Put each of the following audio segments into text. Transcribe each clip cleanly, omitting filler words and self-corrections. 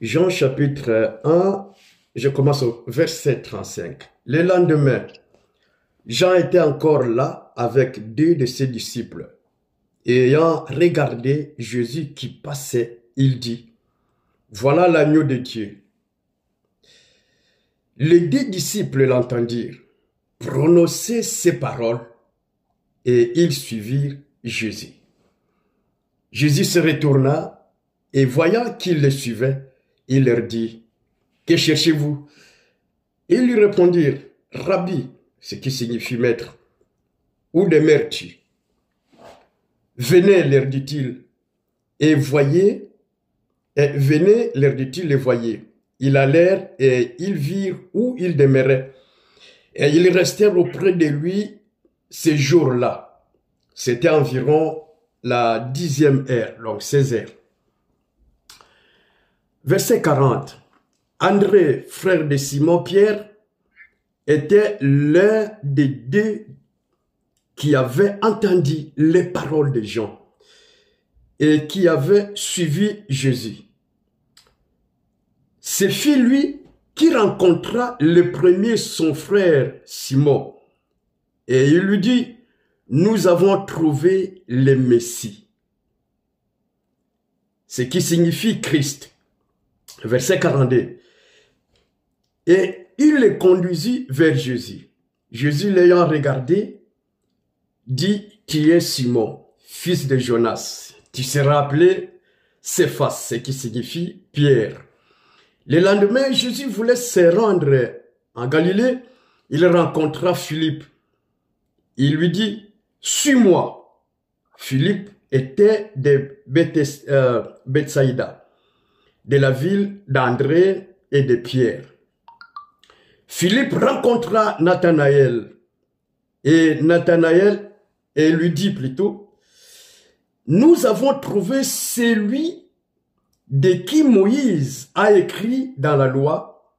Jean chapitre 1, je commence au verset 35. Le lendemain, Jean était encore là avec deux de ses disciples. Et ayant regardé Jésus qui passait, il dit, « Voilà l'agneau de Dieu. » Les deux disciples l'entendirent prononcer ces paroles et ils suivirent Jésus. Jésus se retourna et voyant qu'ils le suivaient, il leur dit, « Que cherchez-vous » Ils lui répondirent, « Rabbi » ce qui signifie maître, « où demeures-tu » Venez, leur dit-il, et voyez, venez, leur dit-il, et voyez. Ils allèrent et ils virent où il demeurait. Et ils restèrent auprès de lui ces jours-là. C'était environ la 10e heure, donc 16 heures. Verset 40. André, frère de Simon-Pierre, était l'un des deux qui avait entendu les paroles de Jean et qui avait suivi Jésus. Ce fut lui qui rencontra le premier son frère Simon et il lui dit, « Nous avons trouvé le Messie », ce qui signifie Christ. Verset 42. Et il le conduisit vers Jésus. Jésus l'ayant regardé, dit, « Tu es Simon, fils de Jonas. Tu seras appelé Céphas, ce qui signifie Pierre. » Le lendemain, Jésus voulait se rendre en Galilée. Il rencontra Philippe. Il lui dit, « Suis-moi. » Philippe était de Bethsaïda, de la ville d'André et de Pierre. Philippe rencontra Nathanaël et Nathanaël lui dit plutôt, « Nous avons trouvé celui de qui Moïse a écrit dans la loi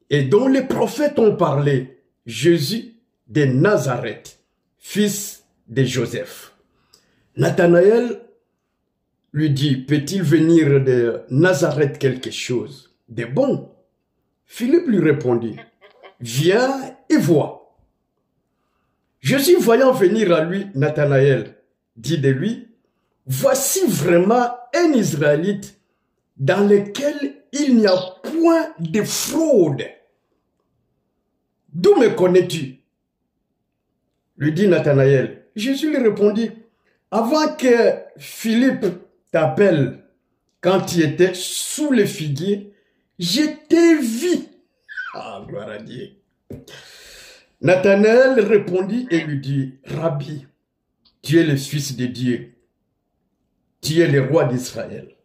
et dont les prophètes ont parlé, Jésus de Nazareth, fils de Joseph. » Nathanaël lui dit, « Peut-il venir de Nazareth quelque chose de bon ?» Philippe lui répondit, « Viens et vois. » Jésus, voyant venir à lui Nathanaël, dit de lui, « Voici vraiment un Israélite dans lequel il n'y a point de fraude. D'où me connais-tu » lui dit Nathanaël. Jésus lui répondit, « Avant que Philippe t'appelle, quand tu étais sous le figuier, je t'ai vu. » Ah, gloire à Dieu. Nathanaël répondit et lui dit, « Rabbi, tu es le Fils de Dieu, tu es le roi d'Israël. »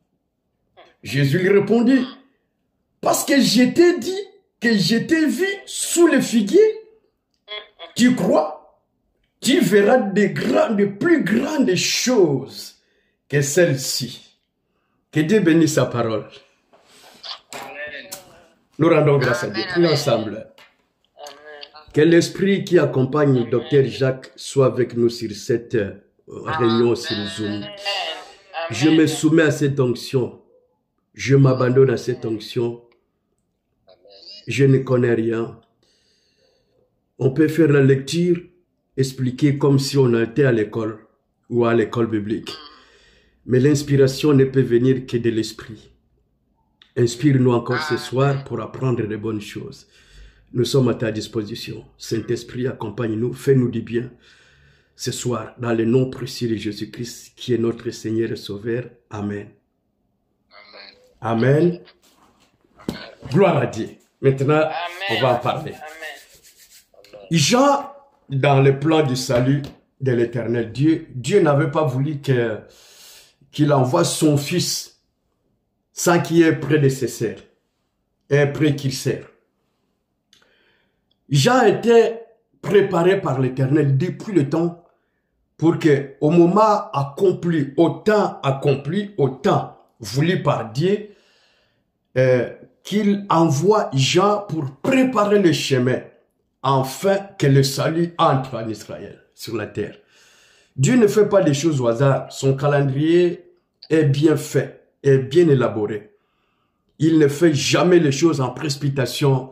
Jésus lui répondit, « Parce que je t'ai dit que je t'ai vu sous le figuier, tu crois? Tu verras de plus grandes choses que celles-ci. » Que Dieu bénisse sa parole. Nous rendons grâce à Dieu. Prions ensemble. Que l'esprit qui accompagne le docteur Jacques soit avec nous sur cette réunion sur Zoom. Je me soumets à cette onction. Je m'abandonne à cette onction. Je ne connais rien. On peut faire la lecture, expliquer comme si on était à l'école ou à l'école biblique. Mais l'inspiration ne peut venir que de l'esprit. Inspire-nous encore ce soir pour apprendre de bonnes choses. Nous sommes à ta disposition. Saint-Esprit, accompagne-nous, fais-nous du bien. Ce soir, dans le nom précieux de Jésus-Christ, qui est notre Seigneur et Sauveur. Amen. Amen. Amen. Gloire à Dieu. Maintenant, amen. On va en parler. Amen. Jean, dans le plan du salut de l'Éternel, Dieu n'avait pas voulu qu'il envoie son fils sans qu'il y ait prédécesseur et précurseur. Jean était préparé par l'Éternel depuis le temps pour que, au moment accompli, au temps accompli, au temps voulu par Dieu, qu'il envoie Jean pour préparer le chemin afin que le salut entre en Israël, sur la terre. Dieu ne fait pas des choses au hasard. Son calendrier est bien fait, est bien élaboré. il ne fait jamais les choses en précipitation,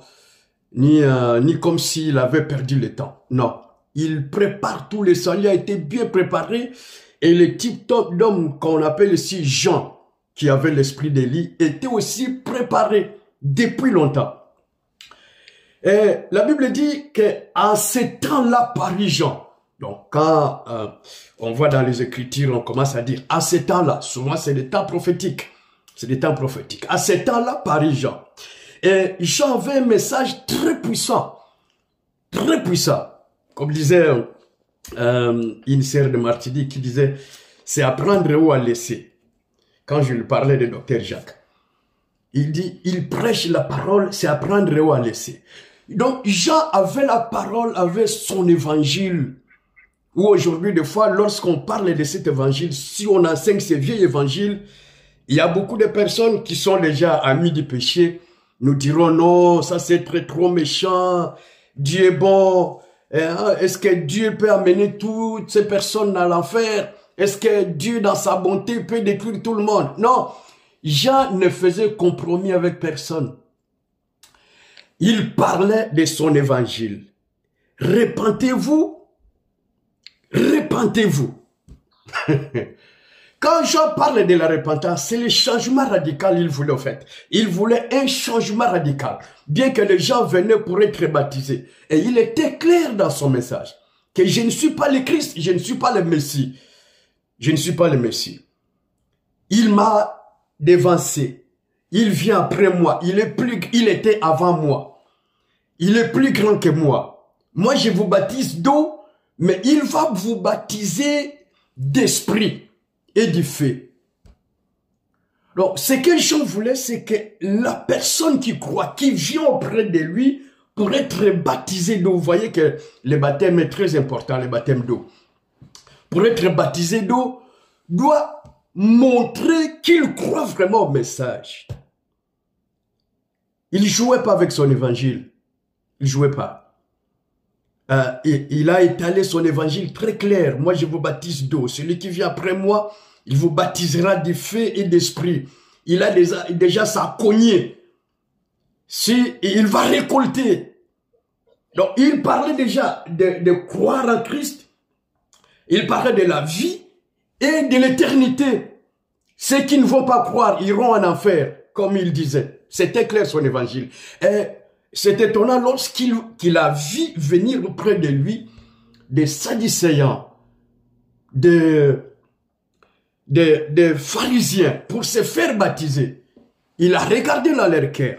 ni comme s'il avait perdu le temps. Non, il prépare tout, le salut a été bien préparé, et le type d'homme qu'on appelle ici Jean, qui avait l'esprit d'Élie, était aussi préparé depuis longtemps. Et la Bible dit qu'à ce temps-là, Paris Jean. Donc quand on voit dans les Écritures, on commence à dire à ce temps-là, souvent c'est des temps prophétiques. C'est des temps prophétiques. À ce temps-là, Paris Jean. Et Jean avait un message très puissant. Très puissant. Comme disait une sœur de Martinique qui disait, c'est à prendre ou à laisser. Quand je lui parlais de Dr Jacques. Il dit, il prêche la parole, c'est à prendre ou à laisser. Donc Jean avait la parole, avait son évangile. Ou aujourd'hui, des fois, lorsqu'on parle de cet évangile, si on enseigne ce vieil évangile, il y a beaucoup de personnes qui sont déjà amis du péché, nous diront non, ça c'est trop méchant, Dieu est bon, est-ce que Dieu peut amener toutes ces personnes à l'enfer? Est-ce que Dieu dans sa bonté peut détruire tout le monde? Non, Jean ne faisait compromis avec personne. Il parlait de son évangile. Repentez-vous, repentez-vous. Quand Jean parle de la repentance, c'est le changement radical qu'il voulait en fait. Il voulait un changement radical. Bien que les gens venaient pour être baptisés. Et il était clair dans son message. Que je ne suis pas le Christ, je ne suis pas le Messie. Je ne suis pas le Messie. Il m'a dévancé. Il vient après moi. Il était avant moi. Il est plus grand que moi. Moi, je vous baptise d'eau, mais il va vous baptiser d'esprit et du feu. Donc, ce que Jean voulait, c'est que la personne qui croit, qui vient auprès de lui, pour être baptisé d'eau. Vous voyez que le baptême est très important, le baptême d'eau. Pour être baptisé d'eau, doit montrer qu'il croit vraiment au message. Il ne jouait pas avec son évangile. Il ne jouait pas. Il a étalé son évangile très clair. Moi, je vous baptise d'eau. Celui qui vient après moi, il vous baptisera de feu et d'esprit. Il a déjà sa cognée. Il va récolter. Donc, il parlait déjà de croire en Christ. Il parlait de la vie et de l'éternité. Ceux qui ne vont pas croire iront en enfer, comme il disait. C'était clair son évangile. Et c'est étonnant lorsqu'il a vu venir auprès de lui des Sadducéens, des pharisiens pour se faire baptiser. Il a regardé dans leur cœur.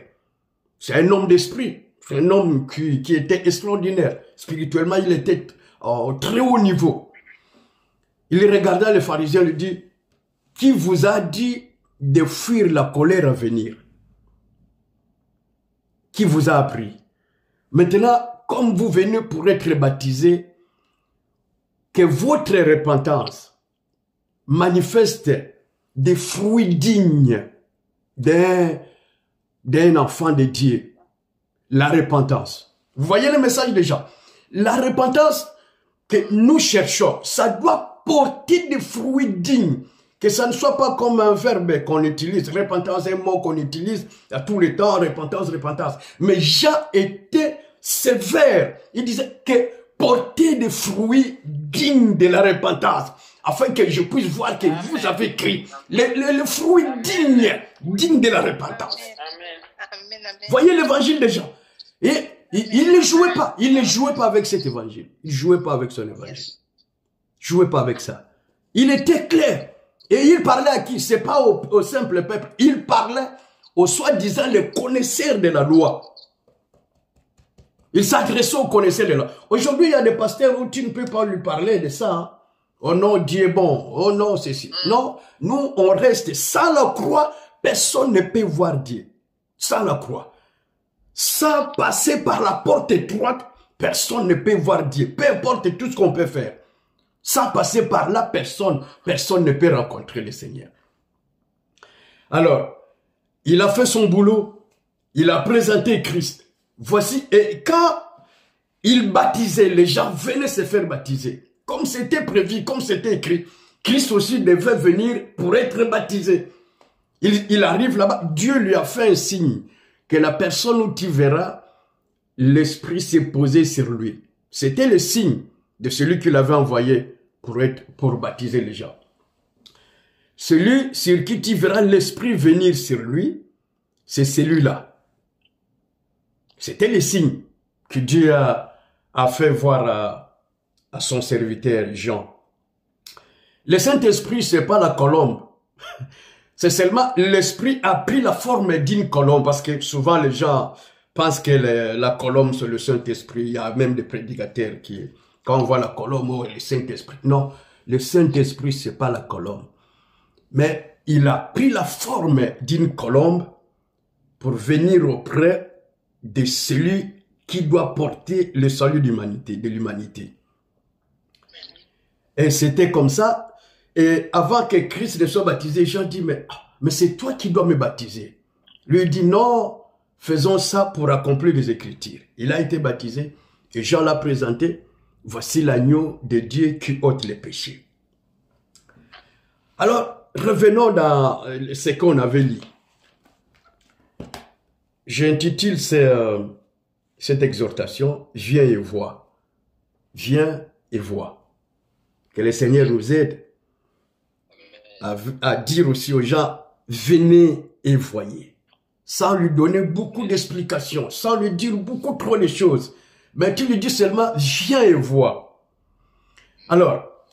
C'est un homme d'esprit. C'est un homme qui était extraordinaire. Spirituellement, il était au très haut niveau. Il regardait les pharisiens et lui dit, qui vous a dit de fuir la colère à venir? Qui vous a appris? Maintenant, comme vous venez pour être baptisé, que votre repentance manifeste des fruits dignes d'un enfant de Dieu. La repentance. Vous voyez le message déjà? La repentance que nous cherchons, ça doit porter des fruits dignes. Que ça ne soit pas comme un verbe qu'on utilise. Repentance est un mot qu'on utilise à tous les temps. Repentance, repentance. Mais Jean était sévère. Il disait que porter des fruits dignes de la repentance. Afin que je puisse voir que vous avez écrit les fruits dignes de la repentance. Voyez l'évangile de Jean. Et il ne jouait pas. Il ne jouait pas avec cet évangile. Il ne jouait pas avec son évangile. Il ne jouait pas avec ça. Il était clair. Et il parlait à qui? C'est pas au simple peuple. Il parlait aux soi-disant les connaisseurs de la loi. Il s'adressait aux connaisseurs de la loi. Aujourd'hui, il y a des pasteurs où tu ne peux pas lui parler de ça. Hein. Oh non, Dieu est bon. Oh non, ceci. Non, nous, on reste sans la croix. Personne ne peut voir Dieu. Sans la croix. Sans passer par la porte étroite, personne ne peut voir Dieu. Peu importe tout ce qu'on peut faire. Sans passer par là, personne ne peut rencontrer le Seigneur. Alors, il a fait son boulot. Il a présenté Christ. Voici, et quand il baptisait, les gens venaient se faire baptiser. Comme c'était prévu, comme c'était écrit, Christ aussi devait venir pour être baptisé. Il arrive là-bas, Dieu lui a fait un signe que la personne où tu verras, l'Esprit s'est posé sur lui. C'était le signe de celui qui l'avait envoyé pour baptiser les gens. Celui sur qui tu verras l'Esprit venir sur lui, c'est celui-là. C'était le signe que Dieu a fait voir à son serviteur Jean. Le Saint-Esprit, c'est pas la colombe. C'est seulement l'Esprit a pris la forme d'une colombe, parce que souvent les gens pensent que la colombe c'est le Saint-Esprit. Il y a même des prédicateurs qui, quand on voit la colombe, oh, le Saint-Esprit. Non, le Saint-Esprit c'est pas la colombe. Mais il a pris la forme d'une colombe pour venir auprès de celui qui doit porter le salut de l'humanité. Et c'était comme ça. Et avant que Christ ne soit baptisé, Jean dit, mais c'est toi qui dois me baptiser. Lui dit, non, faisons ça pour accomplir les Écritures. Il a été baptisé et Jean l'a présenté. Voici l'agneau de Dieu qui ôte les péchés. Alors, revenons dans ce qu'on avait lu. J'intitule cette exhortation, viens et vois. Viens et vois. Que le Seigneur nous aide à dire aussi aux gens, venez et voyez. Sans lui donner beaucoup d'explications, sans lui dire beaucoup trop de choses. Mais tu lui dis seulement, viens et vois. Alors,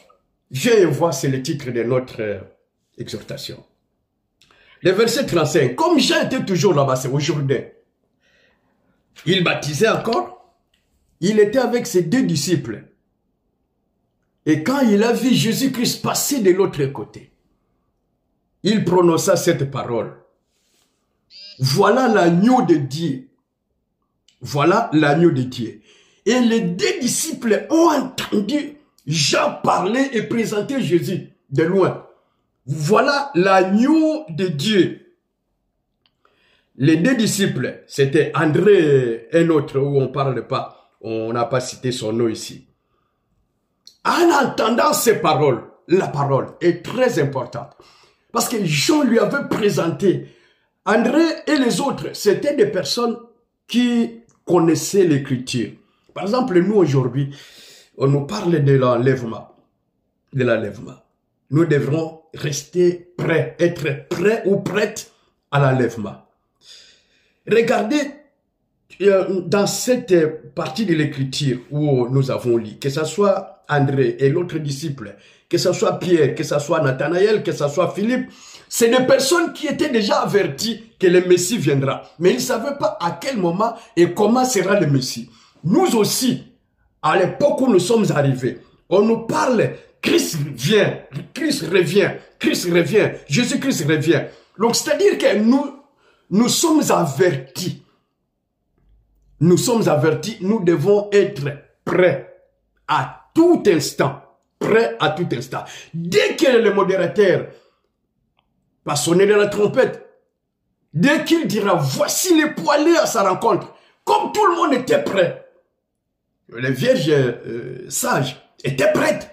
viens et vois, c'est le titre de notre exhortation. Le verset 35, comme Jean était toujours là-bas, c'est au Jourdain. Il baptisait encore. Il était avec ses 2 disciples. Et quand il a vu Jésus-Christ passer de l'autre côté, il prononça cette parole. Voilà l'agneau de Dieu. Voilà l'agneau de Dieu. Et les 2 disciples ont entendu Jean parler et présenter Jésus de loin. Voilà l'agneau de Dieu. Les 2 disciples, c'était André et un autre où on ne parle pas. On n'a pas cité son nom ici. En entendant ces paroles, la parole est très importante. Parce que Jean lui avait présenté. André et les autres, c'était des personnes qui connaissaient l'écriture. Par exemple, nous aujourd'hui, on nous parle de l'enlèvement. Nous devrons rester prêts, être prêts ou prêtes à l'enlèvement. Regardez dans cette partie de l'écriture où nous avons lu, que ce soit André et l'autre disciple, que ce soit Pierre, que ce soit Nathanaël, que ce soit Philippe, c'est des personnes qui étaient déjà averties que le Messie viendra. Mais ils ne savaient pas à quel moment et comment sera le Messie. Nous aussi, à l'époque où nous sommes arrivés, on nous parle, Christ vient, Christ revient, Christ revient, Jésus-Christ revient. Donc c'est-à-dire que nous sommes avertis. Nous sommes avertis, nous devons être prêts à tout instant. Prêts à tout instant. Dès que le modérateur va sonner de la trompette, dès qu'il dira, voici les poilés à sa rencontre, comme tout le monde était prêt, les vierges sages étaient prêtes.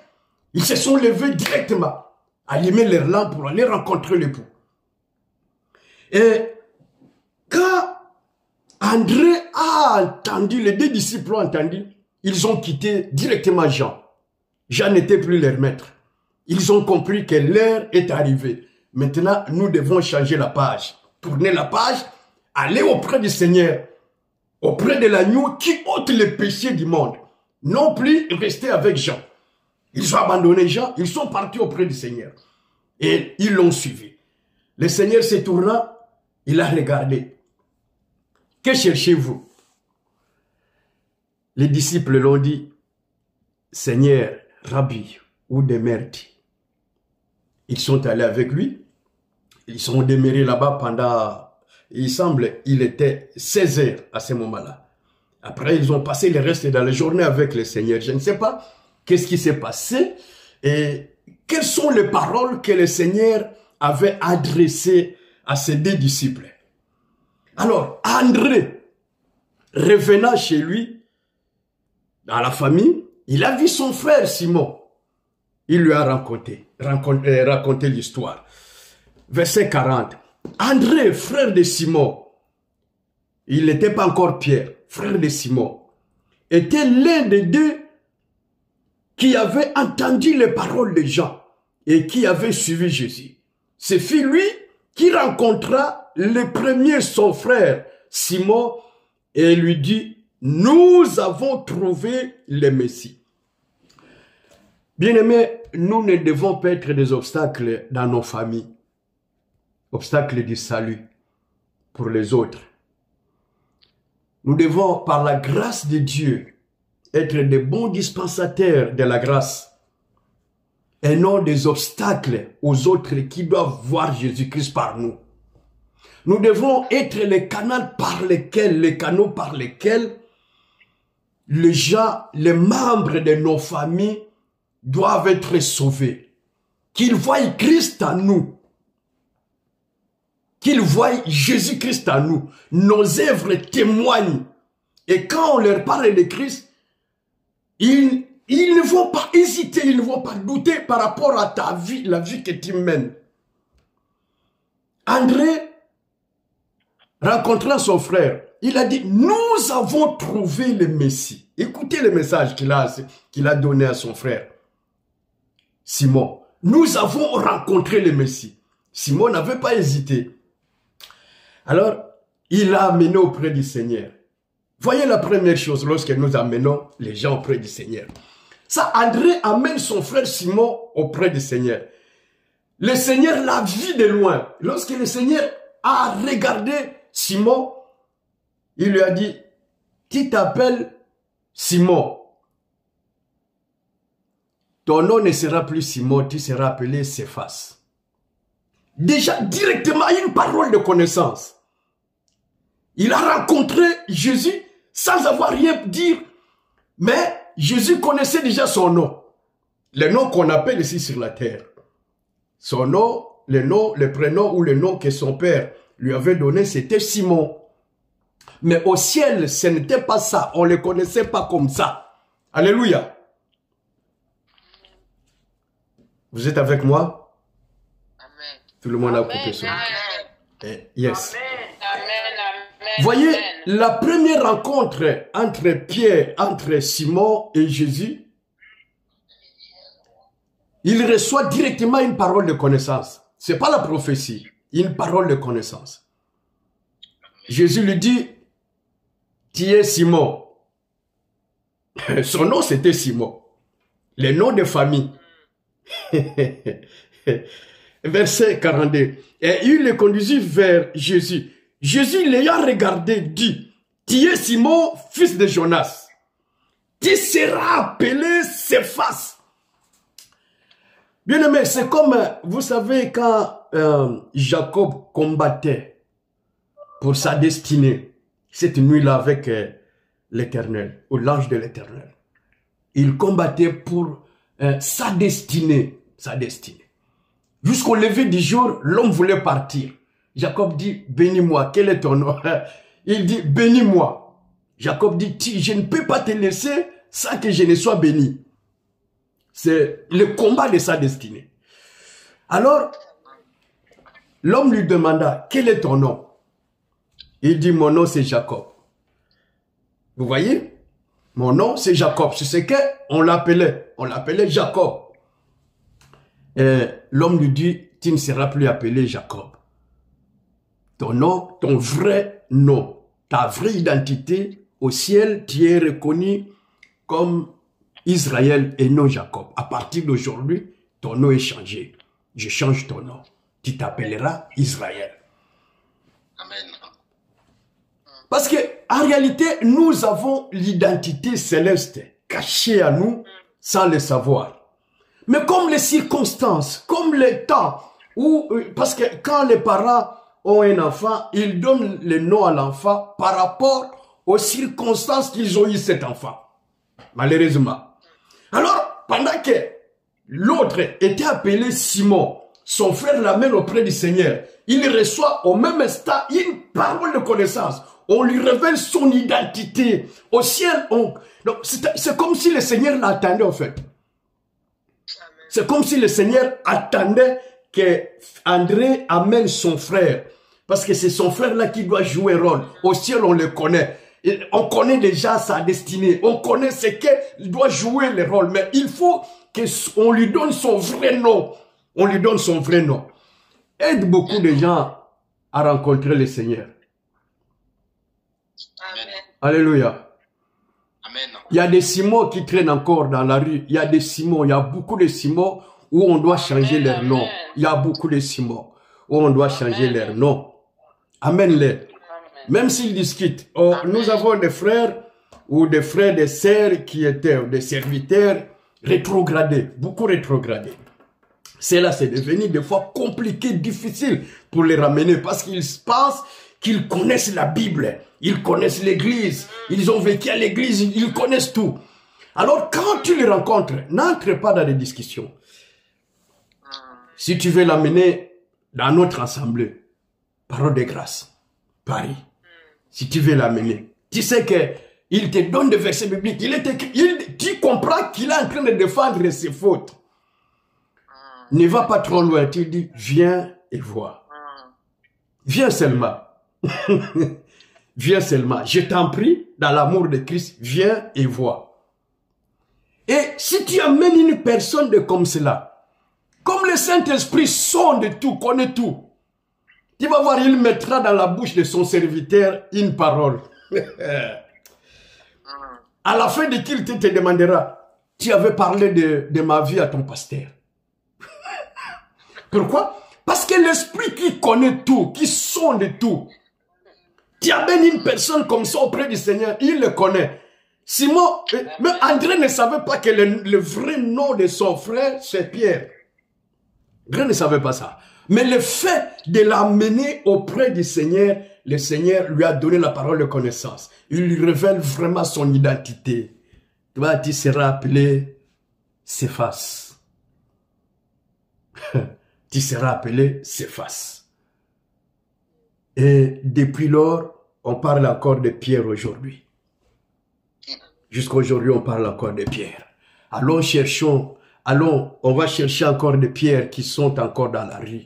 Ils se sont levés directement, allumer leurs lampes pour aller rencontrer l'époux. Et quand André a entendu, les 2 disciples ont entendu, ils ont quitté directement Jean. Jean n'était plus leur maître. Ils ont compris que l'heure est arrivée. Maintenant, nous devons changer la page. Tourner la page, aller auprès du Seigneur, auprès de l'agneau qui ôte les péchés du monde. Non plus rester avec Jean. Ils ont abandonné Jean, ils sont partis auprès du Seigneur. Et ils l'ont suivi. Le Seigneur se tourna, il a regardé. Que cherchez-vous? Les disciples l'ont dit, Seigneur, Rabbi, où demeures-tu? Ils sont allés avec lui. Ils sont demeurés là-bas pendant, il semble, il était 16 heures à ce moment-là. Après, ils ont passé le reste de la journée avec le Seigneur. Je ne sais pas qu'est-ce qui s'est passé et quelles sont les paroles que le Seigneur avait adressées à ses 2 disciples. Alors, André, revenant chez lui, dans la famille, il a vu son frère Simon. Il lui a raconté l'histoire. Verset 40. André, frère de Simon, il n'était pas encore Pierre, frère de Simon, était l'un des deux qui avait entendu les paroles de Jean et qui avait suivi Jésus. Ce fut lui qui rencontra le premier son frère Simon et lui dit, nous avons trouvé le Messie. Bien-aimés, nous ne devons pas être des obstacles dans nos familles, obstacles du salut pour les autres. Nous devons, par la grâce de Dieu, être des bons dispensateurs de la grâce et non des obstacles aux autres qui doivent voir Jésus-Christ par nous. Nous devons être les canaux par lesquels les gens, les membres de nos familles doivent être sauvés. Qu'ils voient Christ en nous. Qu'ils voient Jésus-Christ en nous. Nos œuvres témoignent. Et quand on leur parle de Christ, ils ne vont pas hésiter, ils ne vont pas douter par rapport à ta vie, la vie que tu mènes. André, rencontrant son frère, il a dit, nous avons trouvé le Messie. Écoutez le message qu'il a donné à son frère. Simon, nous avons rencontré le Messie. Simon n'avait pas hésité. Alors, il l'a amené auprès du Seigneur. Voyez la première chose lorsque nous amenons les gens auprès du Seigneur. Ça, André amène son frère Simon auprès du Seigneur. Le Seigneur l'a vu de loin. Lorsque le Seigneur a regardé Simon, il lui a dit, tu t'appelles Simon. Ton nom ne sera plus Simon, tu seras appelé Céphas. Déjà, directement, une parole de connaissance. Il a rencontré Jésus sans avoir rien dire, mais Jésus connaissait déjà son nom. Le nom qu'on appelle ici sur la terre. Son nom, le prénom ou le nom que son père lui avait donné, c'était Simon. Mais au ciel, ce n'était pas ça. On ne le connaissait pas comme ça. Alléluia. Vous êtes avec moi? Amen. Tout le monde a coupé son. Yes. Voyez, la première rencontre entre Pierre, entre Simon et Jésus, il reçoit directement une parole de connaissance. Ce n'est pas la prophétie, une parole de connaissance. Jésus lui dit, tu es Simon. Son nom c'était Simon. Le nom de famille. Verset 42. Et il le conduisit vers Jésus. Jésus l'ayant regardé dit, tu es Simon, fils de Jonas. Tu seras appelé Céphas. Bien aimé, c'est comme, vous savez, quand Jacob combattait pour sa destinée, cette nuit-là avec l'Éternel, ou l'ange de l'Éternel. Il combattait pour sa destinée, Jusqu'au lever du jour, l'homme voulait partir. Jacob dit, bénis-moi, quel est ton nom? Il dit, bénis-moi. Jacob dit, je ne peux pas te laisser sans que je ne sois béni. C'est le combat de sa destinée. Alors, l'homme lui demanda, quel est ton nom? Il dit, mon nom c'est Jacob. Vous voyez? Mon nom c'est Jacob. C'est ce qu'on l'appelait. On l'appelait Jacob. L'homme lui dit, tu ne seras plus appelé Jacob. Ton nom, ton vrai nom, ta vraie identité au ciel, tu es reconnu comme Israël et non Jacob. À partir d'aujourd'hui, ton nom est changé. Je change ton nom. Tu t'appelleras Israël. Amen. Parce que en réalité, nous avons l'identité céleste cachée à nous sans le savoir. Mais comme les circonstances, comme le temps, parce que quand les parents ont un enfant, ils donnent le nom à l'enfant par rapport aux circonstances qu'ils ont eu cet enfant. Malheureusement. Alors, pendant que l'autre était appelé Simon, son frère l'amène auprès du Seigneur. Il reçoit au même instant une parole de connaissance. On lui révèle son identité. Au ciel, c'est comme si le Seigneur l'attendait en fait. C'est comme si le Seigneur attendait que André amène son frère Parce que c'est son frère-là qui doit jouer un rôle. Au ciel, on le connaît. Et on connaît déjà sa destinée. On connaît ce qu'il doit jouer le rôle. Mais il faut qu'on lui donne son vrai nom. On lui donne son vrai nom. Aide beaucoup de gens à rencontrer le Seigneur. Amen. Alléluia. Amen. Il y a des Simons qui traînent encore dans la rue. Il y a des Simons, il y a beaucoup de Simons où on doit changer Amen, leur amen. nom. Il y a beaucoup de Simons où on doit changer Amen. leur nom. Amène-les. Amen. Même s'ils discutent. Oh, nous avons des frères ou des frères, des sœurs qui étaient des serviteurs rétrogradés, beaucoup rétrogradés. Cela, c'est devenu des fois compliqué, difficile pour les ramener parce qu'ils pensent qu'ils connaissent la Bible, ils connaissent l'église, ils ont vécu à l'église, ils connaissent tout. Alors, quand tu les rencontres, n'entre pas dans des discussions. Si tu veux l'amener dans notre assemblée, parole de grâce, Paris, si tu veux l'amener, tu sais qu'il te donne des versets bibliques, tu comprends qu'il est en train de défendre ses fautes. Ne va pas trop loin, tu dis, viens et vois. Viens seulement. Viens seulement. Je t'en prie, dans l'amour de Christ, viens et vois. Et si tu amènes une personne de comme cela, comme le Saint-Esprit sonde tout, connaît tout, tu vas voir, il mettra dans la bouche de son serviteur une parole. À la fin de qu'il te demandera, tu avais parlé de ma vie à ton pasteur. Pourquoi? Parce que l'Esprit qui connaît tout, qui sonde tout, tu amènes une personne comme ça auprès du Seigneur, il le connaît. Simon, mais André ne savait pas que le vrai nom de son frère, c'est Pierre. André ne savait pas ça. Mais le fait de l'amener auprès du Seigneur, le Seigneur lui a donné la parole de connaissance. Il lui révèle vraiment son identité. Toi, tu seras appelé Céphas. Tu seras appelé Céphas. Et depuis lors, on parle encore de Pierre aujourd'hui. Jusqu'à aujourd'hui, on parle encore de Pierre. Allons, on va chercher encore des pierres qui sont encore dans la rue.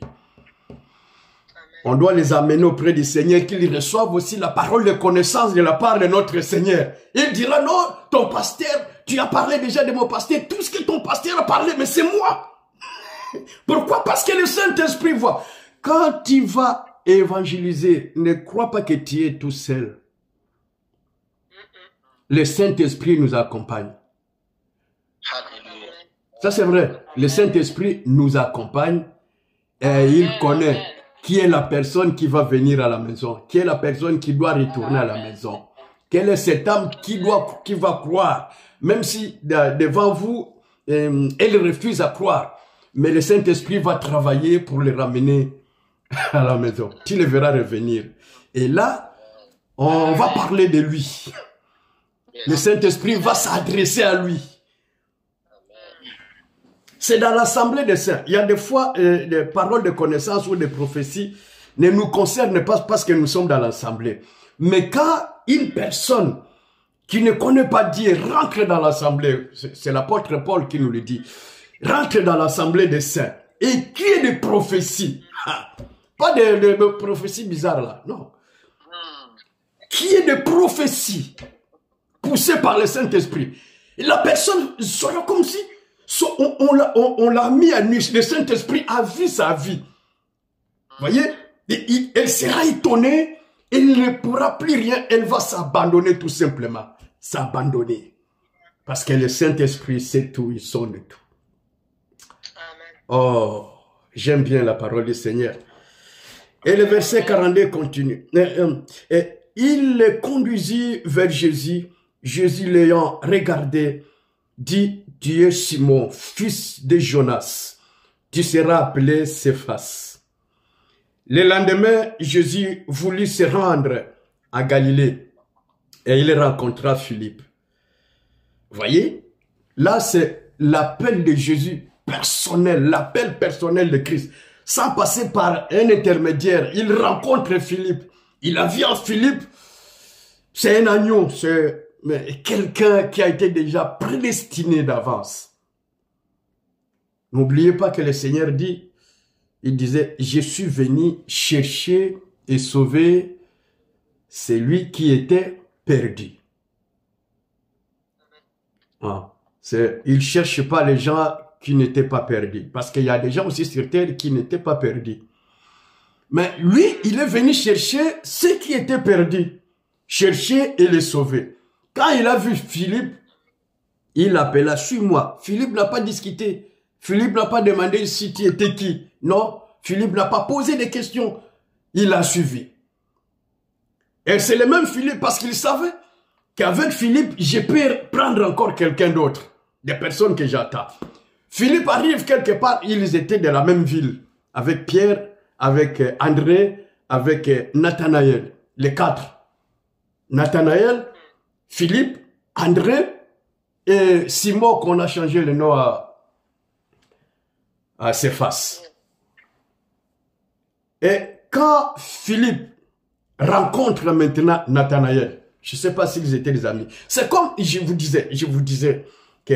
On doit les amener auprès du Seigneur, qu'ils reçoivent aussi la parole de connaissance de la part de notre Seigneur. Il dira, non, ton pasteur, tu as parlé déjà de mon pasteur, tout ce que ton pasteur a parlé, mais c'est moi. Pourquoi? Parce que le Saint-Esprit voit. Quand tu vas évangéliser, ne crois pas que tu es tout seul. Le Saint-Esprit nous accompagne. Alléluia. Ça c'est vrai. Le Saint-Esprit nous accompagne et il connaît qui est la personne qui va venir à la maison, qui est la personne qui doit retourner à la maison. Quelle est cette âme qui va croire, même si devant vous, elle refuse à croire. Mais le Saint-Esprit va travailler pour les ramener à la maison. Tu le verras revenir. Et là, on va parler de lui. Le Saint-Esprit va s'adresser à lui. C'est dans l'assemblée des saints. Il y a des fois des paroles de connaissance ou des prophéties ne nous concernent pas parce que nous sommes dans l'assemblée. Mais quand une personne qui ne connaît pas Dieu rentre dans l'assemblée, c'est l'apôtre Paul qui nous le dit, rentre dans l'assemblée des saints et qui est des prophéties, pas de prophéties bizarres là, non. Qui est des prophéties poussées par le Saint-Esprit. Et la personne sera comme si on l'a mis à nu. Le Saint-Esprit a vu sa vie. Voyez, elle sera étonnée, elle ne pourra plus rien, elle va s'abandonner tout simplement. S'abandonner. Parce que le Saint-Esprit sait tout, il sonde tout. Amen. Oh, j'aime bien la parole du Seigneur. Et le verset 42 continue. Il les conduisit vers Jésus. Jésus l'ayant regardé, dit, tu es Simon, fils de Jonas. Tu seras appelé Céphas. Le lendemain, Jésus voulut se rendre à Galilée et il rencontra Philippe. Voyez, là c'est l'appel de Jésus personnel, l'appel personnel de Christ. Sans passer par un intermédiaire, il rencontre Philippe. Il a vu en Philippe, c'est un agneau, c'est quelqu'un qui a été déjà prédestiné d'avance. N'oubliez pas que le Seigneur dit, il disait, je suis venu chercher et sauver celui qui était perdu. Ah, il ne cherche pas les gens qui n'étaient pas perdus. Parce qu'il y a des gens aussi sur terre qui n'étaient pas perdus. Mais lui, il est venu chercher ceux qui étaient perdus. Chercher et les sauver. Quand il a vu Philippe, il l'appela, suis-moi. Philippe n'a pas discuté. Philippe n'a pas demandé si tu étais qui. Non, Philippe n'a pas posé des questions. Il a suivi. Et c'est le même Philippe parce qu'il savait qu'avec Philippe, je peux prendre encore quelqu'un d'autre. Des personnes que j'attends. Philippe arrive quelque part, ils étaient de la même ville. Avec Pierre, avec André, avec Nathanaël. Les quatre. Nathanaël, Philippe, André et Simon qu'on a changé le nom à Céphas. Et quand Philippe rencontre maintenant Nathanaël, je ne sais pas s'ils étaient des amis, c'est comme je vous disais que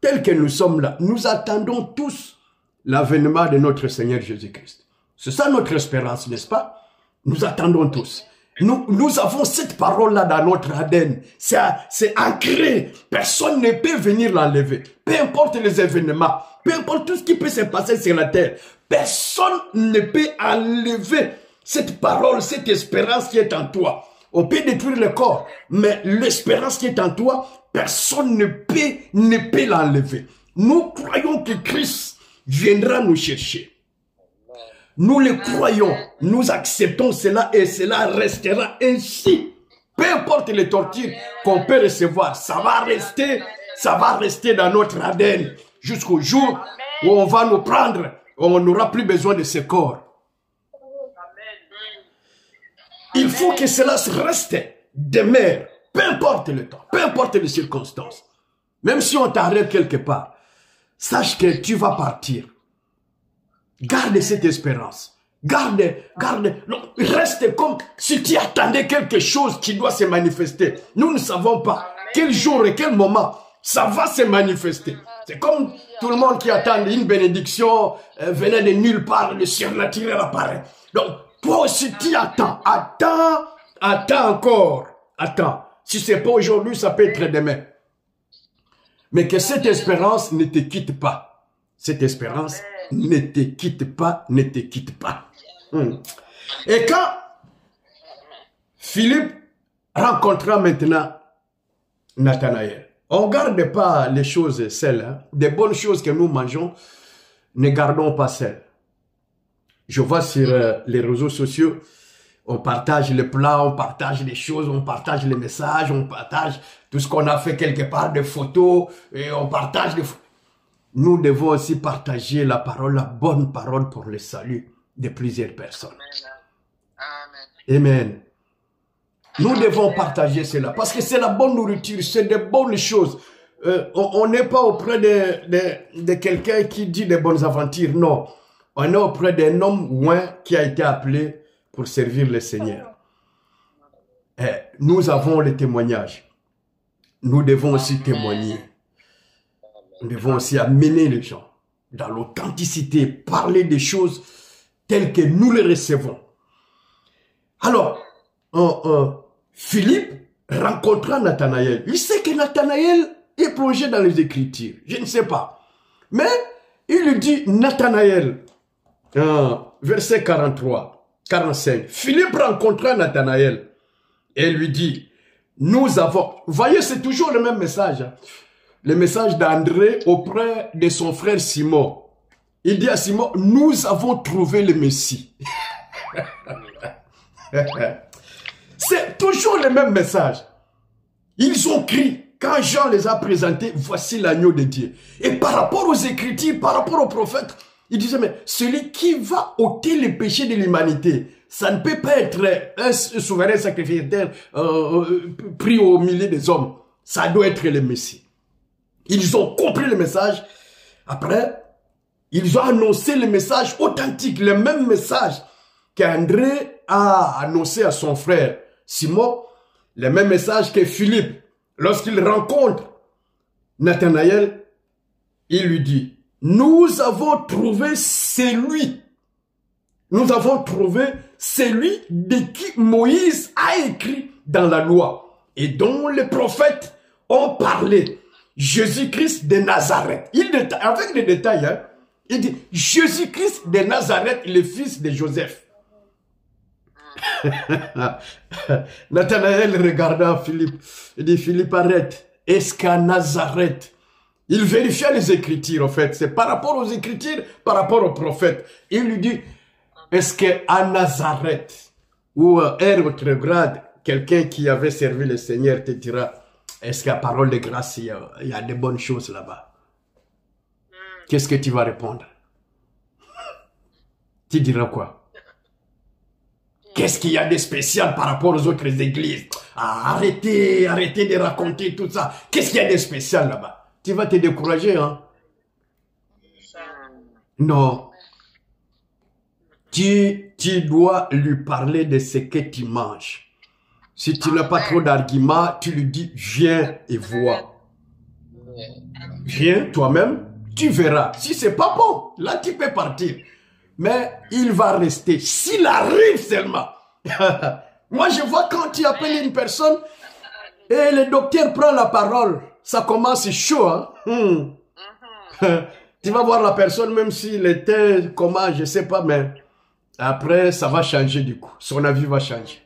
tel que nous sommes là, nous attendons tous l'avènement de notre Seigneur Jésus-Christ. C'est ça notre espérance, n'est-ce pas? Nous attendons tous. Nous avons cette parole-là dans notre ADN. C'est ancré. Personne ne peut venir l'enlever. Peu importe les événements, peu importe tout ce qui peut se passer sur la terre, personne ne peut enlever cette parole, cette espérance qui est en toi. On peut détruire le corps, mais l'espérance qui est en toi, personne ne peut l'enlever. Nous croyons que Christ viendra nous chercher. Nous le croyons, nous acceptons cela et cela restera ainsi. Peu importe les tortures qu'on peut recevoir, ça va rester dans notre ADN jusqu'au jour où on va nous prendre, on n'aura plus besoin de ce corps. Il faut que cela reste, demeure, peu importe le temps, peu importe les circonstances. Même si on t'arrête quelque part, sache que tu vas partir. Garde cette espérance. Garde. Non, reste comme si tu attendais quelque chose qui doit se manifester. Nous ne savons pas quel jour et quel moment ça va se manifester. C'est comme tout le monde qui attend une bénédiction venant de nulle part, le surnaturel apparaît. Donc, toi aussi tu attends. Attends encore. Attends. Si ce n'est pas aujourd'hui, ça peut être demain. Mais que cette espérance ne te quitte pas. Cette espérance ne te quitte pas, ne te quitte pas. Et quand Philippe rencontra maintenant Nathanaël, on ne garde pas les choses seules. Hein. Des bonnes choses que nous mangeons, ne gardons pas seules. Je vois sur les réseaux sociaux, on partage les plats, on partage les choses, on partage les messages, on partage tout ce qu'on a fait quelque part, des photos, et on partage des photos. Nous devons aussi partager la parole, la bonne parole pour le salut de plusieurs personnes. Amen. Amen. Nous devons partager cela parce que c'est la bonne nourriture, c'est de bonnes choses. On n'est pas auprès de quelqu'un qui dit de bonnes aventures, non. On est auprès d'un homme loin qui a été appelé pour servir le Seigneur. Et nous avons le témoignage. Nous devons aussi témoigner. Nous devons aussi amener les gens dans l'authenticité, parler des choses telles que nous les recevons. Alors, Philippe rencontra Nathanaël. Il sait que Nathanaël est plongé dans les Écritures. Je ne sais pas. Mais il lui dit, Nathanaël, verset 43, 45. Philippe rencontra Nathanaël et lui dit, nous avons... Vous voyez, c'est toujours le même message. Hein? Le message d'André auprès de son frère Simon. Il dit à Simon, nous avons trouvé le Messie. C'est toujours le même message. Ils ont crié. Quand Jean les a présentés, voici l'agneau de Dieu. Et par rapport aux Écritures, par rapport aux prophètes, il disait, mais celui qui va ôter les péchés de l'humanité, ça ne peut pas être un souverain sacrificateur pris au milieu des hommes. Ça doit être le Messie. Ils ont compris le message. Après, ils ont annoncé le message authentique, le même message qu'André a annoncé à son frère Simon, le même message que Philippe. Lorsqu'il rencontre Nathanaël, il lui dit, nous avons trouvé celui. Nous avons trouvé celui de qui Moïse a écrit dans la loi et dont les prophètes ont parlé. Jésus-Christ de Nazareth. Avec les détails, hein, il dit Jésus-Christ de Nazareth, le fils de Joseph. Nathanaël regarda Philippe. Il dit Philippe, arrête. Est-ce qu'à Nazareth? Il vérifia les Écritures, en fait. C'est par rapport aux Écritures, par rapport aux prophètes. Il lui dit, est-ce qu'à Nazareth, ou à Rétrograde, quelqu'un qui avait servi le Seigneur te dira, est-ce qu'à parole de grâce, il y a de bonnes choses là-bas? Qu'est-ce que tu vas répondre? Tu diras quoi? Qu'est-ce qu'il y a de spécial par rapport aux autres églises? Ah, arrêtez de raconter tout ça. Qu'est-ce qu'il y a de spécial là-bas? Tu vas te décourager, hein? Non. Tu dois lui parler de ce que tu manges. Si tu n'as pas trop d'arguments, tu lui dis, viens et vois. Viens toi-même, tu verras. Si c'est pas bon, là tu peux partir. Mais il va rester. S'il arrive seulement. Moi je vois quand tu appelles une personne et le docteur prend la parole. Ça commence chaud, hein? Tu vas voir la personne, même s'il était comment, je sais pas, mais après, ça va changer du coup. Son avis va changer.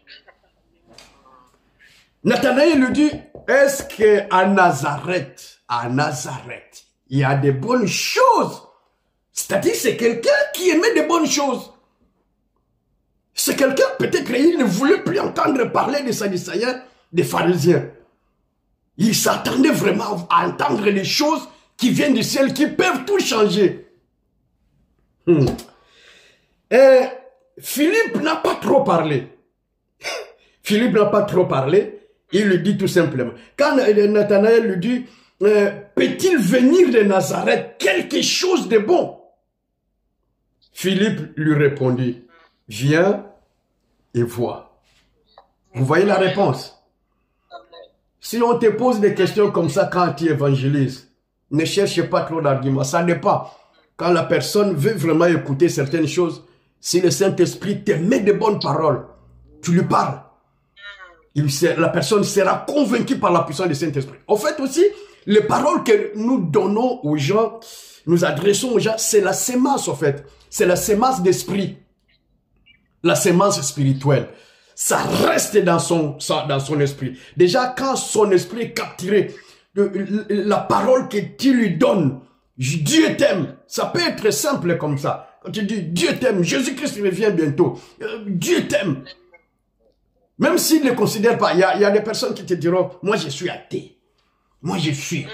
Nathanaël lui dit, est-ce qu'à Nazareth, il y a de bonnes choses? C'est-à-dire, c'est quelqu'un qui aimait de bonnes choses. C'est quelqu'un, peut-être qu'il ne voulait plus entendre parler des Sadducéens, des pharisiens. Il s'attendait vraiment à entendre les choses qui viennent du ciel, qui peuvent tout changer. Et Philippe n'a pas trop parlé. Philippe n'a pas trop parlé. Il lui dit tout simplement. Quand Nathanaël lui dit, peut-il venir de Nazareth quelque chose de bon? Philippe lui répondit, viens et vois. Vous voyez la réponse? Si on te pose des questions comme ça quand tu évangélises, ne cherche pas trop d'arguments. Ça dépend. Quand la personne veut vraiment écouter certaines choses, si le Saint-Esprit te met de bonnes paroles, tu lui parles. La personne sera convaincue par la puissance du Saint-Esprit. En fait aussi, les paroles que nous donnons aux gens, nous adressons aux gens, c'est la sémence en fait. C'est la sémence d'esprit. La sémence spirituelle. Ça reste dans son esprit. Déjà, quand son esprit est capturé, la parole que tu lui donnes, Dieu t'aime. Ça peut être simple comme ça. Quand tu dis Dieu t'aime, Jésus-Christ revient bientôt. Dieu t'aime. Même s'il ne le considère pas, il y a des personnes qui te diront, moi je suis athée. Moi j'ai.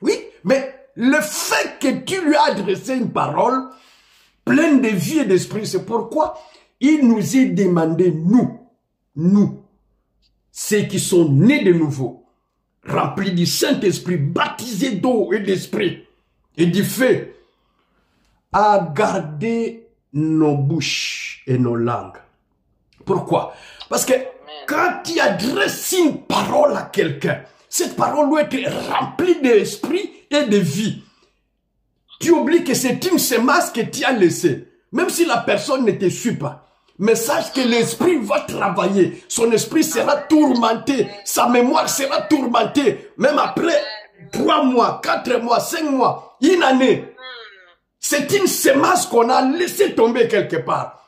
Oui, mais le fait que tu lui as adressé une parole pleine de vie et d'esprit, c'est pourquoi il nous est demandé, nous, ceux qui sont nés de nouveau, remplis du Saint-Esprit, baptisés d'eau et d'esprit, et du feu, à garder nos bouches et nos langues. Pourquoi? Parce que quand tu adresses une parole à quelqu'un, cette parole doit être remplie d'esprit et de vie. Tu oublies que c'est une sémence que tu as laissée. Même si la personne ne te suit pas. Mais sache que l'esprit va travailler. Son esprit sera tourmenté. Sa mémoire sera tourmentée. Même après 3 mois, 4 mois, 5 mois, une année. C'est une sémence qu'on a laissé tomber quelque part.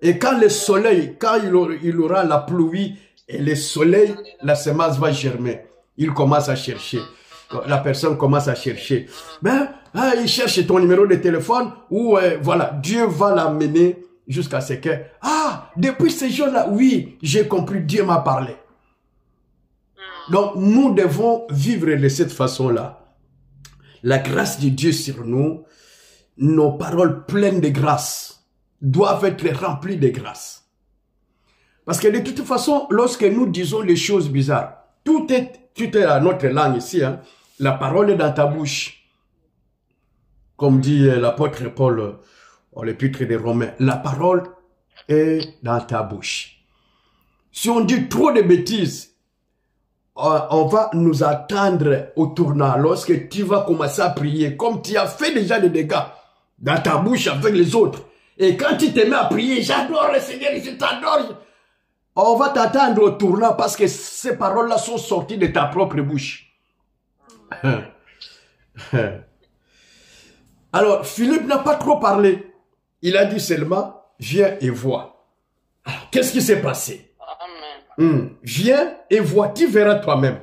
Et quand le soleil, quand il aura la pluie et le soleil, la sémence va germer. Il commence à chercher. La personne commence à chercher. Il cherche ton numéro de téléphone ou voilà, Dieu va l'amener jusqu'à ce que, depuis ce jour-là, oui, j'ai compris, Dieu m'a parlé. Donc, nous devons vivre de cette façon-là. La grâce de Dieu sur nous, nos paroles pleines de grâce doivent être remplies de grâce. Parce que de toute façon, lorsque nous disons les choses bizarres, tout est à notre langue ici, hein. La parole est dans ta bouche. Comme dit l'apôtre Paul, l'épître des Romains, la parole est dans ta bouche. Si on dit trop de bêtises, on va nous attendre au tournant. Lorsque tu vas commencer à prier, comme tu as fait déjà des dégâts dans ta bouche avec les autres, Et quand tu te mets à prier, j'adore le Seigneur, je t'adore. On va t'attendre au tournant parce que ces paroles-là sont sorties de ta propre bouche. Alors, Philippe n'a pas trop parlé. Il a dit seulement, viens et vois. Alors, qu'est-ce qui s'est passé? Viens et vois, tu verras toi-même.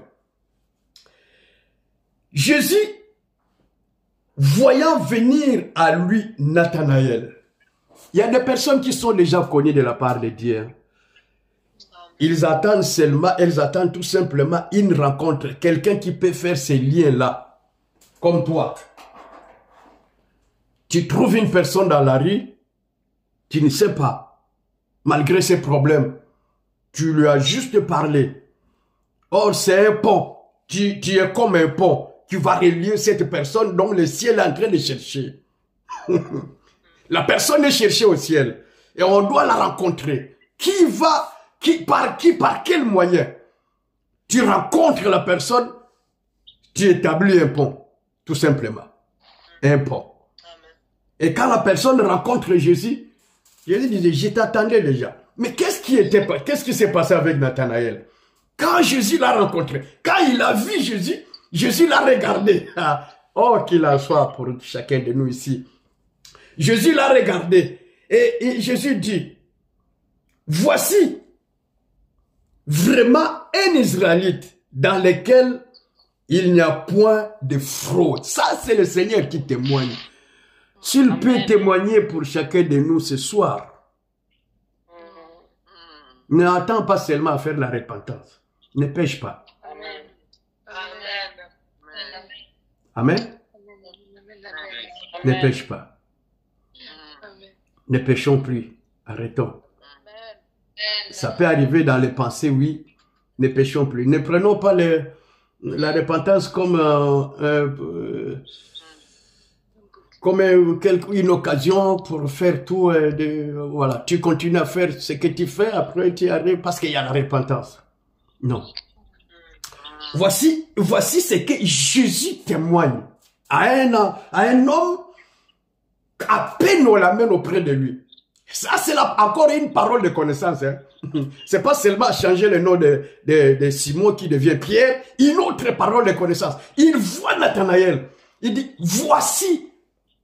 Jésus, voyant venir à lui Nathanaël, il y a des personnes qui sont déjà connues de la part de Dieu. Ils attendent seulement, elles attendent tout simplement une rencontre, quelqu'un qui peut faire ces liens-là, comme toi. Tu trouves une personne dans la rue, tu ne sais pas, malgré ses problèmes, tu lui as juste parlé. Or, c'est un pont, tu es comme un pont, qui va relier cette personne dont le ciel est en train de chercher. La personne est cherchée au ciel, et on doit la rencontrer. Par quel moyen? Tu rencontres la personne, tu établis un pont, tout simplement. Un pont. Et quand la personne rencontre Jésus, Jésus disait, je t'attendais déjà. Mais qu'est-ce qui s'est passé avec Nathanaël? Quand Jésus l'a rencontré, quand il a vu Jésus, Jésus l'a regardé. Oh, qu'il en soit pour chacun de nous ici. Jésus l'a regardé. Et Jésus dit, voici vraiment un Israélite dans lequel il n'y a point de fraude. Ça, c'est le Seigneur qui témoigne. S'il peut témoigner pour chacun de nous ce soir, n'attends pas seulement à faire la repentance. Ne pêche pas. Amen. Amen. Ne pêche pas. Ne pêchons plus. Arrêtons. Ça peut arriver dans les pensées, oui. Ne pêchons plus. Ne prenons pas la repentance comme une occasion pour faire tout. Voilà, tu continues à faire ce que tu fais, après tu arrives parce qu'il y a la repentance. Non. Voici ce que Jésus témoigne à un homme à peine on l'amène auprès de lui. Ça, c'est encore une parole de connaissance. Hein. C'est pas seulement changer le nom de Simon qui devient Pierre, une autre parole de connaissance. Il voit Nathanaël. Il dit, voici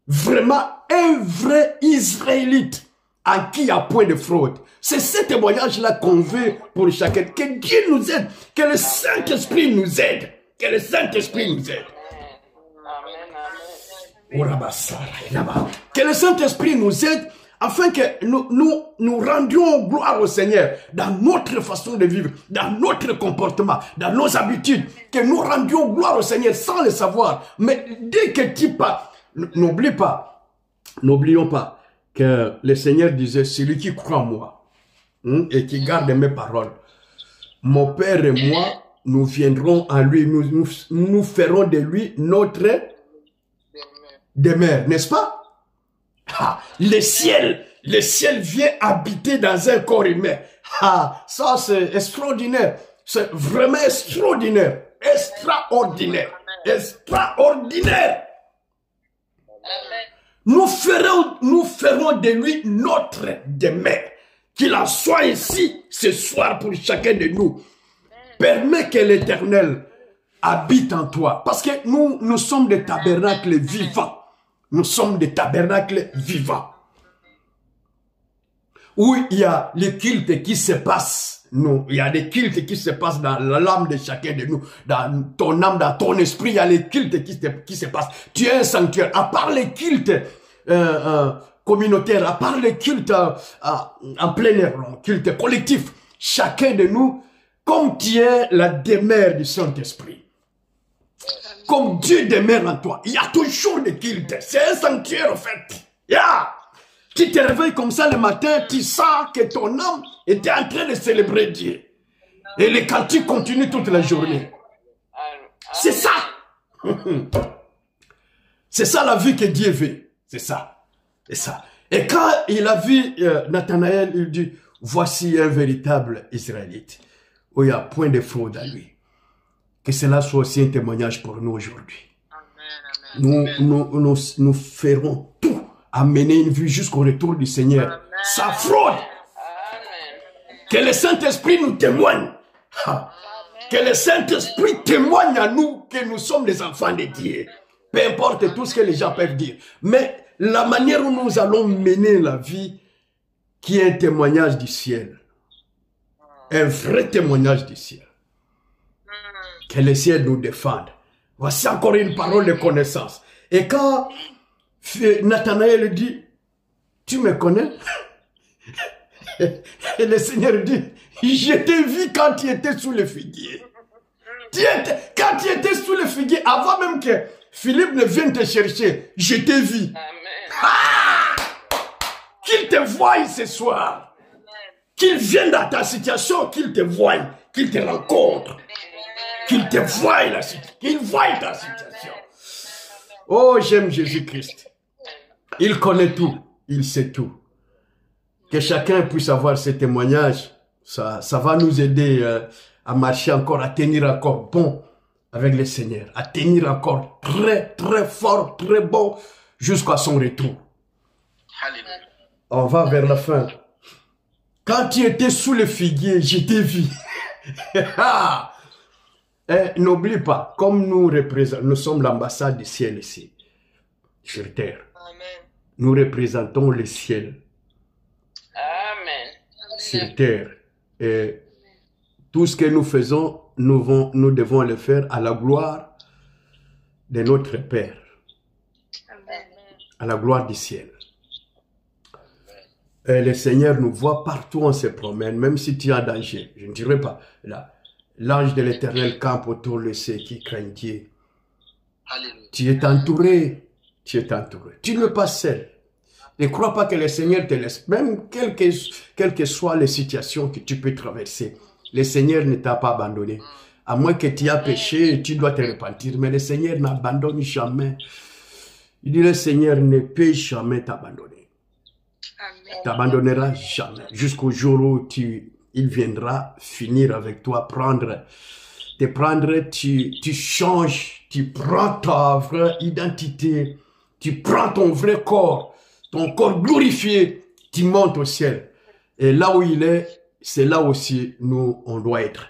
vraiment un vrai Israélite en qui il n'y a point de fraude. C'est ce témoignage-là qu'on veut pour chacun. Que Dieu nous aide, que le Saint-Esprit nous aide, que le Saint-Esprit nous aide. Que le Saint-Esprit nous aide afin que nous rendions gloire au Seigneur dans notre façon de vivre, dans notre comportement, dans nos habitudes, que nous rendions gloire au Seigneur sans le savoir. Mais dès que tu pars, n'oublions pas que le Seigneur disait, celui qui croit en moi et qui garde mes paroles, mon Père et moi, nous viendrons à lui, nous ferons de lui notre demeure, n'est-ce pas? Le ciel vient habiter dans un corps humain. Ça c'est extraordinaire. C'est vraiment extraordinaire. Extraordinaire. Extraordinaire. Nous ferons de lui notre demeure. Qu'il en soit ici ce soir pour chacun de nous. Permets que l'Éternel habite en toi. Parce que nous sommes des tabernacles vivants. Nous sommes des tabernacles vivants. Où il y a les cultes qui se passent. Il y a des cultes qui se passent dans l'âme de chacun de nous. Dans ton âme, dans ton esprit, il y a les cultes qui se passent. Tu es un sanctuaire. À part les cultes communautaires, à part les cultes en plein air, cultes collectifs, chacun de nous, comme tu es la demeure du Saint-Esprit. Comme Dieu demeure en toi. Il y a toujours des cultes. C'est un sanctuaire en fait. Tu te réveilles comme ça le matin, tu sens que ton âme était en train de célébrer Dieu. Et les cantiques continuent toute la journée. C'est ça. C'est ça la vie que Dieu veut. C'est ça. C'est ça. Et quand il a vu Nathanaël, il dit, voici un véritable Israélite. Où il n'y a point de fraude à lui. Que cela soit aussi un témoignage pour nous aujourd'hui. Nous ferons tout à mener une vie jusqu'au retour du Seigneur. Ça fraude. Que le Saint-Esprit nous témoigne. Que le Saint-Esprit témoigne à nous que nous sommes les enfants de Dieu. Peu importe tout ce que les gens peuvent dire. Mais la manière où nous allons mener la vie, qui est un témoignage du ciel. Un vrai témoignage du ciel. Que le ciel nous défende. Voici encore une parole de connaissance. Et quand Nathanaël dit, tu me connais? Et le Seigneur dit, je t'ai vu quand tu étais sous le figuier. Quand tu étais sous le figuier, avant même que Philippe ne vienne te chercher, je t'ai vu. Ah! Qu'il te voie ce soir. Qu'il vienne dans ta situation, qu'il te voie, qu'il te rencontre. Qu'il te voie la situation, qu'il voie ta situation. Oh, j'aime Jésus-Christ. Il connaît tout, il sait tout. Que chacun puisse avoir ce témoignage, ça va nous aider à marcher encore, à tenir encore bon avec le Seigneur, à tenir encore très, très fort, très bon jusqu'à son retour. Alléluia. On va vers la fin. Quand tu étais sous le figuier, je t'ai vu. N'oublie pas, comme nous sommes l'ambassade du ciel ici, sur terre. Amen. Nous représentons le ciel Amen. sur terre. Et tout ce que nous faisons, nous devons le faire à la gloire de notre Père, Amen. à la gloire du ciel. Et le Seigneur nous voit partout, on se promène, même si tu es en danger. Je ne dirais pas, là. L'ange de l'Éternel campe autour de ceux qui craignent Dieu. Alléluia. Tu es entouré. Tu es entouré. Tu n'es pas seul. Ne crois pas que le Seigneur te laisse. Même quelles que soient les situations que tu peux traverser, le Seigneur ne t'a pas abandonné. À moins que tu aies péché, tu dois te repentir. Mais le Seigneur n'abandonne jamais. Il dit, le Seigneur ne peut jamais t'abandonner. Amen. Il t'abandonnera jamais. Jusqu'au jour où il viendra finir avec toi, tu changes, tu prends ta vraie identité, tu prends ton vrai corps, ton corps glorifié, tu montes au ciel. Et là où il est, c'est là aussi nous, on doit être.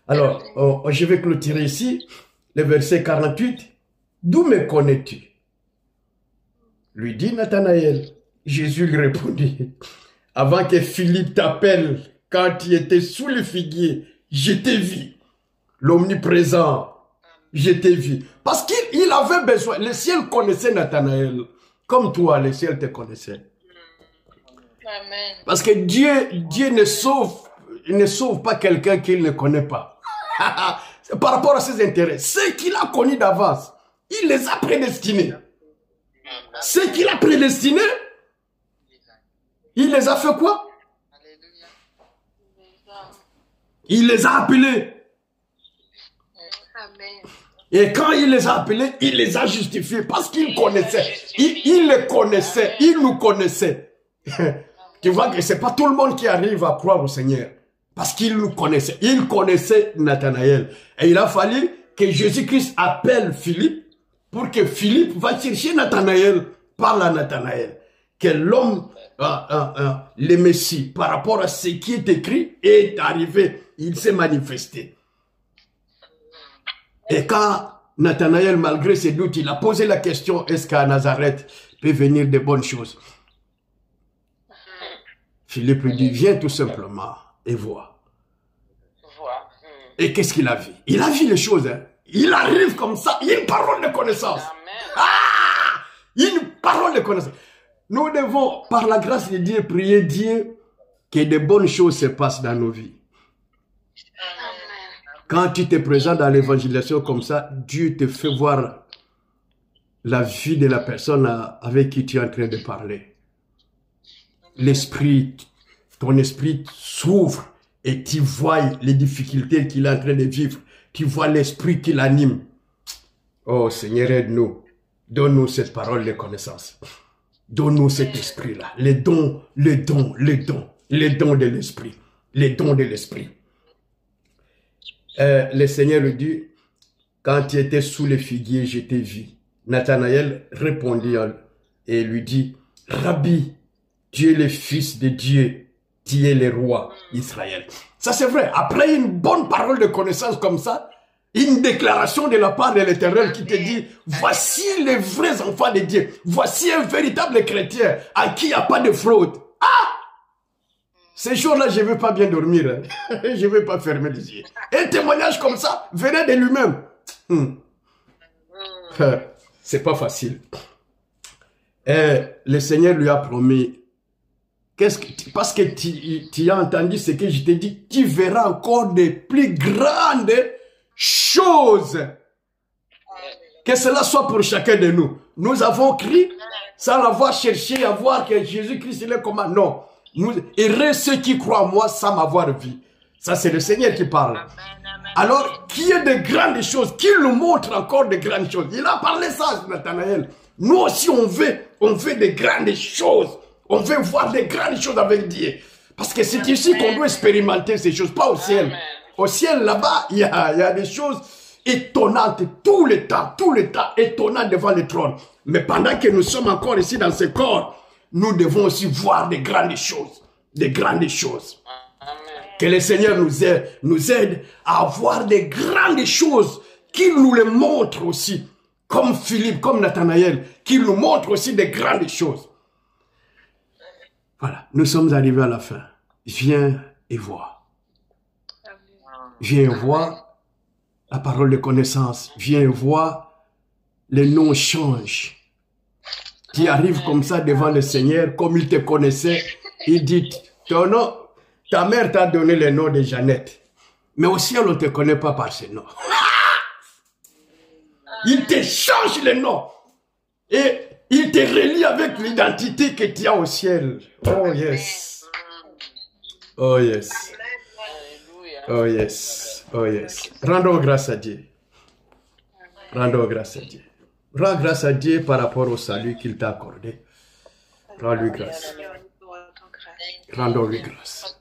Alors, je vais clôturer ici, le verset 48. D'où me connais-tu? Lui dit Nathanaël. Jésus lui répondit, avant que Philippe t'appelle, quand tu étais sous le figuier, je t'ai vu. L'omniprésent, je t'ai vu. Parce qu'il avait besoin. Le ciel connaissait Nathanaël. Comme toi, le ciel te connaissait. Amen. Parce que Dieu ne sauve pas quelqu'un qu'il ne connaît pas. Par rapport à ses intérêts. Ceux qu'il a connus d'avance, il les a prédestinés. Ceux qu'il a prédestinés, il les a fait quoi? Il les a appelés. Amen. Et quand il les a appelés, il les a justifiés parce qu'il connaissait. Il les connaissait, il nous connaissait. Tu vois que c'est pas tout le monde qui arrive à croire au Seigneur. Parce qu'il nous connaissait. Il connaissait Nathanaël. Et il a fallu que Jésus-Christ appelle Philippe pour que Philippe va chercher Nathanaël, parle à Nathanaël. Que l'homme, le Messie, par rapport à ce qui est écrit, est arrivé. Il s'est manifesté. Et quand Nathanaël, malgré ses doutes, il a posé la question, est-ce qu'à Nazareth peut venir de bonnes choses? Philippe lui dit, viens tout simplement et vois. Et qu'est-ce qu'il a vu? Il a vu les choses. Hein. Il arrive comme ça, une parole de connaissance. Ah! Une parole de connaissance. Nous devons, par la grâce de Dieu, prier Dieu que de bonnes choses se passent dans nos vies. Quand tu te présentes dans l'évangélisation comme ça, Dieu te fait voir la vie de la personne avec qui tu es en train de parler. Ton esprit s'ouvre et tu vois les difficultés qu'il est en train de vivre. Tu vois l'esprit qui l'anime. Oh Seigneur, aide-nous. Donne-nous cette parole de connaissance. Donne-nous cet esprit-là. Les dons de l'esprit. Les dons de l'esprit. Le Seigneur lui dit, quand tu étais sous les figuiers, je t'ai vu. Nathanaël répondit et lui dit, Rabbi, tu es le fils de Dieu, tu es le roi d'Israël. Ça c'est vrai, après une bonne parole de connaissance comme ça, une déclaration de la part de l'Éternel qui te dit, voici les vrais enfants de Dieu, voici un véritable chrétien à qui il n'y a pas de fraude. Ah! Ces jours-là, je ne veux pas bien dormir, hein. Je ne veux pas fermer les yeux. Un témoignage comme ça venait de lui-même. C'est pas facile. Et le Seigneur lui a promis, parce que tu as entendu ce que je t'ai dit, tu verras encore de plus grandes choses. Que cela soit pour chacun de nous. Nous avons cru sans l'avoir cherché à voir que Jésus-Christ il est comment. Non. Heureux ceux qui croient en moi sans m'avoir vu. Ça c'est le Seigneur qui parle. Alors, qu'il y ait de grandes choses, qu'il nous montre encore de grandes choses. Il a parlé ça, Nathanaël. Nous aussi, on veut de grandes choses. On veut voir de grandes choses avec Dieu. Parce que c'est ici qu'on doit expérimenter ces choses, pas au ciel. Au ciel, là-bas, il y a des choses étonnantes tout le temps, étonnantes devant le trône. Mais pendant que nous sommes encore ici dans ce corps, nous devons aussi voir de grandes choses. De grandes choses. Que le Seigneur nous aide à voir de grandes choses, qu'il nous les montre aussi, comme Philippe, comme Nathanaël, qu'il nous montre aussi de grandes choses. Voilà, nous sommes arrivés à la fin. Viens et vois. Viens et vois la parole de connaissance. Viens et vois, les noms changent. Tu arrives comme ça devant le Seigneur, comme il te connaissait, il dit, ton nom, ta mère t'a donné le nom de Jeannette. Mais au ciel, on ne te connaît pas par ce nom. Il te change le nom. Et il te relie avec l'identité que tu as au ciel. Oh yes. Oh yes. Oh yes. Oh yes. Rendons grâce à Dieu. Rendons grâce à Dieu. Rends grâce à Dieu par rapport au salut qu'il t'a accordé. Rends-lui grâce. Rendons-lui grâce.